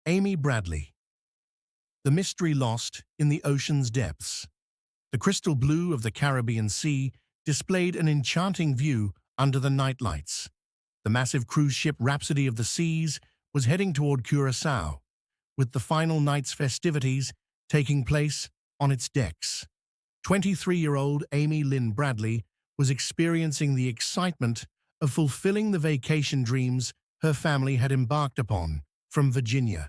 Amy Bradley. The mystery lost in the ocean's depths. The crystal blue of the Caribbean Sea displayed an enchanting view under the night lights. The massive cruise ship Rhapsody of the Seas was heading toward Curaçao, with the final night's festivities taking place on its decks. 23-year-old Amy Lynn Bradley was experiencing the excitement of fulfilling the vacation dreams her family had embarked upon from Virginia.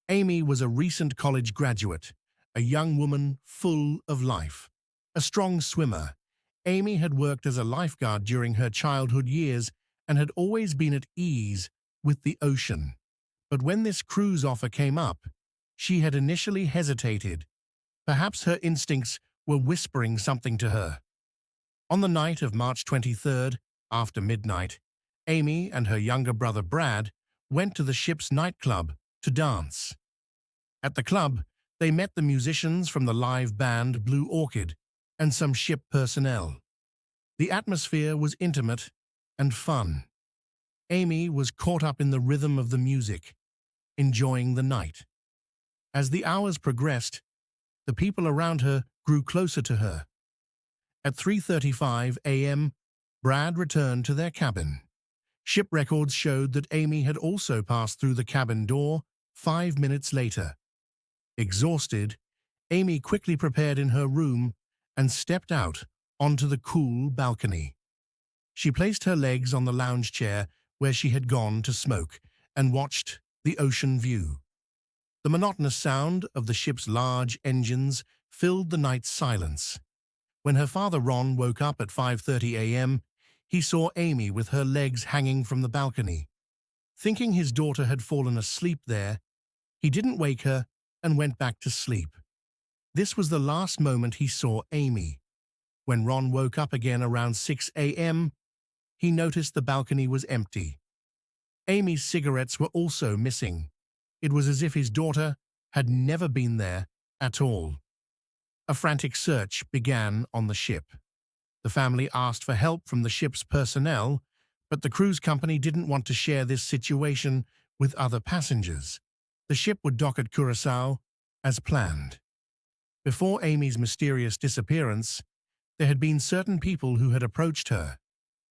Amy was a recent college graduate, a young woman full of life. A strong swimmer, Amy had worked as a lifeguard during her childhood years and had always been at ease with the ocean. But when this cruise offer came up, she had initially hesitated. Perhaps her instincts were whispering something to her. On the night of March 23rd, after midnight, Amy and her younger brother Brad went to the ship's nightclub to dance. At the club, they met the musicians from the live band Blue Orchid and some ship personnel. The atmosphere was intimate and fun. Amy was caught up in the rhythm of the music, enjoying the night. As the hours progressed, the people around her grew closer to her. At 3:35 a.m., Brad returned to their cabin. Ship records showed that Amy had also passed through the cabin door 5 minutes later. Exhausted, Amy quickly prepared in her room and stepped out onto the cool balcony. She placed her legs on the lounge chair where she had gone to smoke and watched the ocean view. The monotonous sound of the ship's large engines filled the night's silence. When her father Ron woke up at 5:30 a.m., he saw Amy with her legs hanging from the balcony. Thinking his daughter had fallen asleep there, he didn't wake her and went back to sleep. This was the last moment he saw Amy. When Ron woke up again around 6 a.m., he noticed the balcony was empty. Amy's cigarettes were also missing. It was as if his daughter had never been there at all. A frantic search began on the ship. The family asked for help from the ship's personnel, but the cruise company didn't want to share this situation with other passengers. The ship would dock at Curaçao as planned. Before Amy's mysterious disappearance, there had been certain people who had approached her.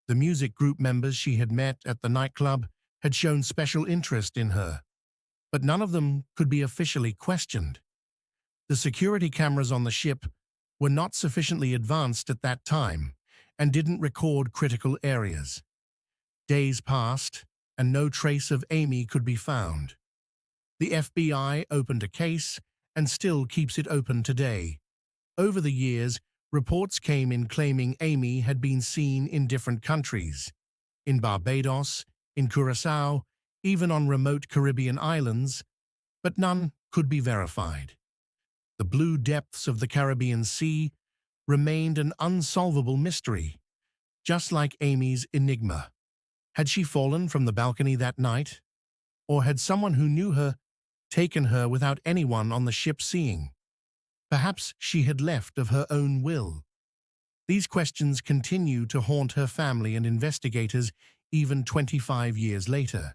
The music group members she had met at the nightclub had shown special interest in her, but none of them could be officially questioned. The security cameras on the ship were not sufficiently advanced at that time and didn't record critical areas. Days passed, and no trace of Amy could be found. The FBI opened a case and still keeps it open today. Over the years, reports came in claiming Amy had been seen in different countries, in Barbados, in Curaçao, even on remote Caribbean islands, but none could be verified. The blue depths of the Caribbean Sea remained an unsolvable mystery, just like Amy's enigma. Had she fallen from the balcony that night? Or had someone who knew her taken her without anyone on the ship seeing? Perhaps she had left of her own will. These questions continue to haunt her family and investigators even 25 years later.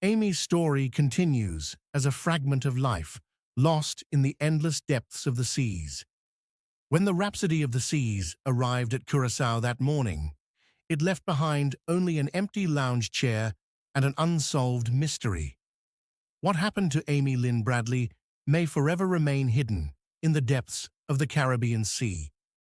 Amy's story continues as a fragment of life, lost in the endless depths of the seas. When the Rhapsody of the Seas arrived at Curaçao that morning, it left behind only an empty lounge chair and an unsolved mystery. What happened to Amy Lynn Bradley may forever remain hidden in the depths of the Caribbean Sea.